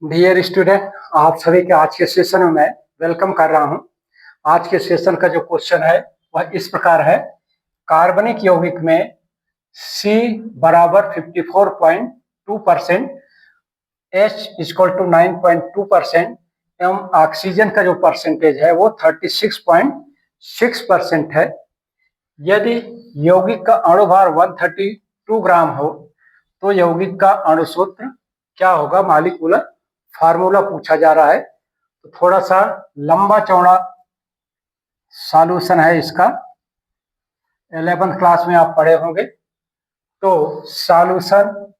Dear student, आप सभी के आज के सेशन में मैं वेलकम कर रहा हूं। आज के सेशन का जो क्वेश्चन है वह इस प्रकार है। कार्बनिक यौगिक में C बराबर 54.2%, H इक्वल टू 9.2% एवं ऑक्सीजन का जो परसेंटेज है वो 36.6% है। यदि यौगिक का अणुभार 132 ग्राम हो तो यौगिक का अणुसूत्र क्या होगा? मॉलिक्यूलर फार्मूला पूछा जा रहा है। तो थोड़ा सा लंबा चौड़ा सॉल्यूशन है इसका। 11th क्लास में आप पढ़े होंगे। तो सॉल्यूशन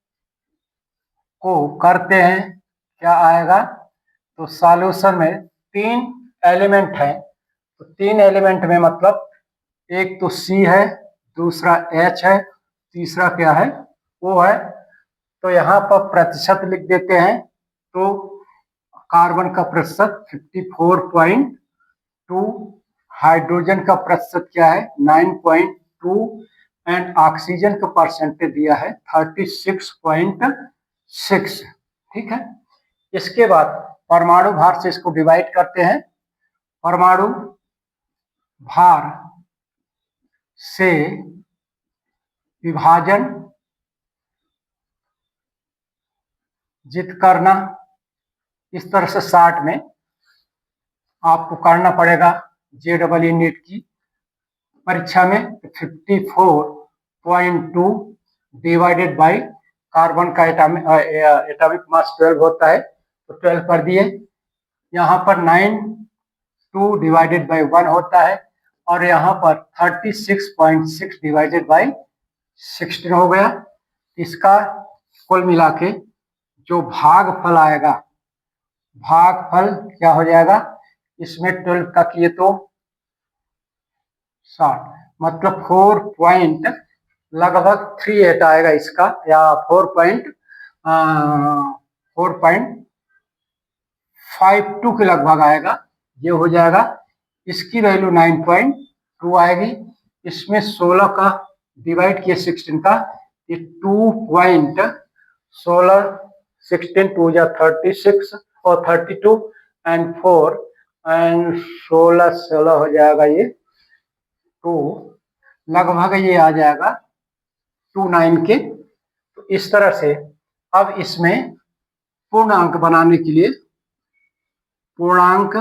को करते हैं, क्या आएगा? तो सॉल्यूशन में 3 एलिमेंट हैं। तो 3 एलिमेंट में मतलब एक तो C है, दूसरा H है, तीसरा क्या है? O है। तो यहाँ पर प्रतिशत लिख देते हैं। तो कार्बन का प्रतिशत 54.2, हाइड्रोजन का प्रतिशत क्या है? 9.2 एंड ऑक्सीजन का परसेंटेज दिया है 36.6। ठीक है। इसके बाद परमाणु भार से इसको डिवाइड करते हैं। परमाणु भार से विभाजन जित करना, इस तरह से शार्ट में आपको करना पड़ेगा। JEE नीट की परीक्षा में 54.2 डिवाइडेड बाई कार्बन का एटॉमिक मास 12 होता है, तो 12 कर दिए। यहाँ पर 9.2 डिवाइडेड बाई 1 होता है और यहाँ पर 36.6 डिवाइडेड बाई 16 हो गया। इसका कुल मिला के जो भागफल आएगा, भागफल क्या हो जाएगा? इसमें 12 का किए तो 60, मतलब 4 लगभग 38 आएगा इसका, या 4.52 के लगभग आएगा। ये हो जाएगा। इसकी वैल्यू 9.2 आएगी। इसमें 16 का डिवाइड किए 16 का, ये 2.16, 16 2 जा 36 और 32 एंड 4 एंड 16 हो जाएगा ये 2, लगभग ये आ जाएगा 29 के। तो इस तरह से अब इसमें पूर्णांक बनाने के लिए पूर्णांक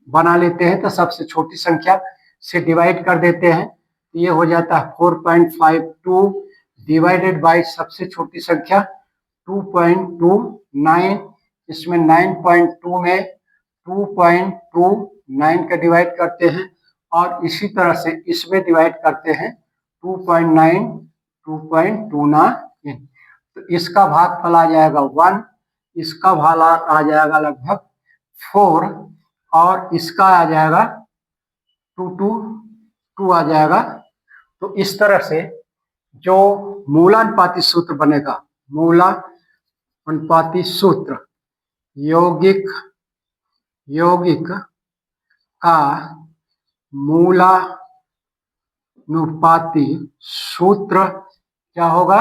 बना लेते हैं। तो सबसे छोटी संख्या से डिवाइड कर देते हैं। ये हो जाता है 4.52 डिवाइडेड बाई सबसे छोटी संख्या 2.29। इसमें 9.2 में 2.29 का डिवाइड करते हैं और इसी तरह से इसमें डिवाइड करते हैं 2.9, 2.29। तो इसका भागफल आ जाएगा 1, इसका भाग आ जाएगा लगभग 4 और इसका आ जाएगा 2 आ जाएगा। तो इस तरह से जो मूलानुपाती सूत्र बनेगा, मूलानुपाती सूत्र यौगिक का मूलानुपाती सूत्र क्या होगा?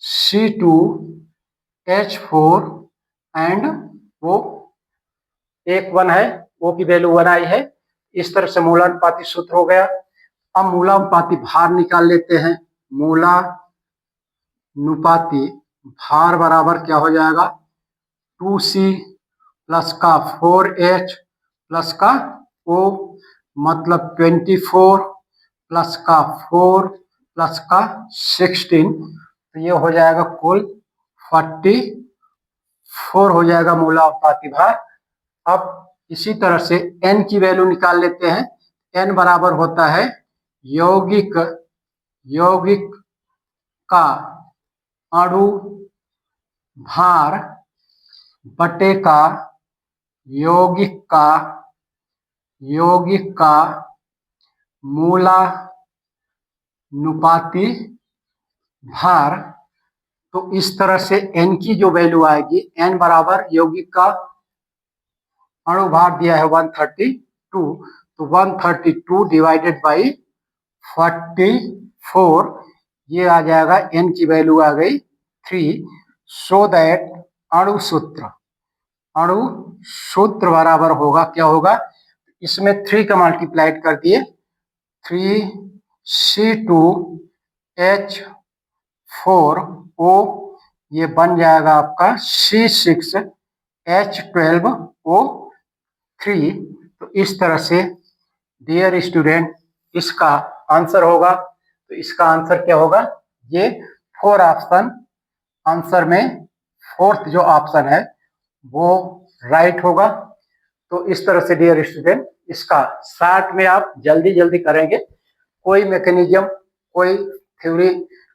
C2H4 एंड वो एक 1 है, वो की वैल्यू 1 आई है। इस तरह से मूलानुपाती सूत्र हो गया। अब मूलानुपाती भार निकाल लेते हैं। मूलानुपाती भार बराबर क्या हो जाएगा? 2C प्लस का 4H प्लस का O, मतलब 24 प्लस का 4 प्लस का 16। तो ये हो जाएगा कुल 44 हो जाएगा मूलानुपाती भार। अब इसी तरह से N की वैल्यू निकाल लेते हैं। N बराबर होता है यौगिक का अणु भार बटे का यौगिक का मूलानुपाती भार। तो इस तरह से N की जो वैल्यू आएगी, N बराबर यौगिक का अणु भार दिया है 132, तो 132 डिवाइडेड बाई 44, ये आ जाएगा। N की वैल्यू आ गई 3। सो दैट अणु सूत्र अणु सूत्र बराबर होगा, क्या होगा, इसमें 3 का मल्टीप्लाइड कर दिए, 3C2H4O, ये बन जाएगा आपका C6H12O3। तो इस तरह से डियर स्टूडेंट इसका आंसर होगा। तो इसका आंसर क्या होगा, ये 4 ऑप्शन आंसर में 4th जो ऑप्शन है वो राइट होगा। तो इस तरह से डियर स्टूडेंट इसका शॉर्ट में आप जल्दी जल्दी करेंगे, कोई मैकेनिज्म, कोई थ्योरी,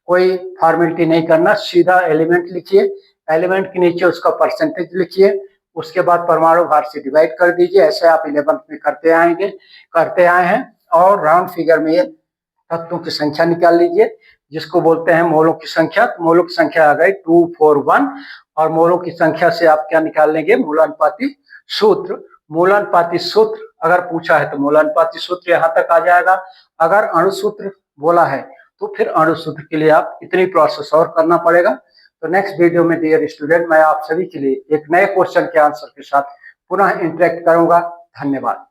कोई फॉर्मेलिटी नहीं करना, सीधा एलिमेंट लिखिए, एलिमेंट के नीचे उसका परसेंटेज लिखिए, उसके बाद परमाणु भार से डिवाइड कर दीजिए। ऐसे आप 11th में करते आए हैं। और राउंड फिगर में ये तत्वों की संख्या निकाल लीजिए, जिसको बोलते हैं मोलों की संख्या। तो मोलों की संख्या आ गई 241, और मोलों की संख्या से आप क्या निकाल लेंगे, मूलानुपाती सूत्र। मूलानुपाती सूत्र अगर पूछा है तो मूलानुपाती सूत्र यहाँ तक आ जाएगा। अगर अणुसूत्र बोला है तो फिर अणुसूत्र के लिए आप इतनी प्रोसेस और करना पड़ेगा। तो नेक्स्ट वीडियो में डियर स्टूडेंट मैं आप सभी के लिए एक नए क्वेश्चन के आंसर के साथ पुनः इंटरेक्ट करूंगा। धन्यवाद।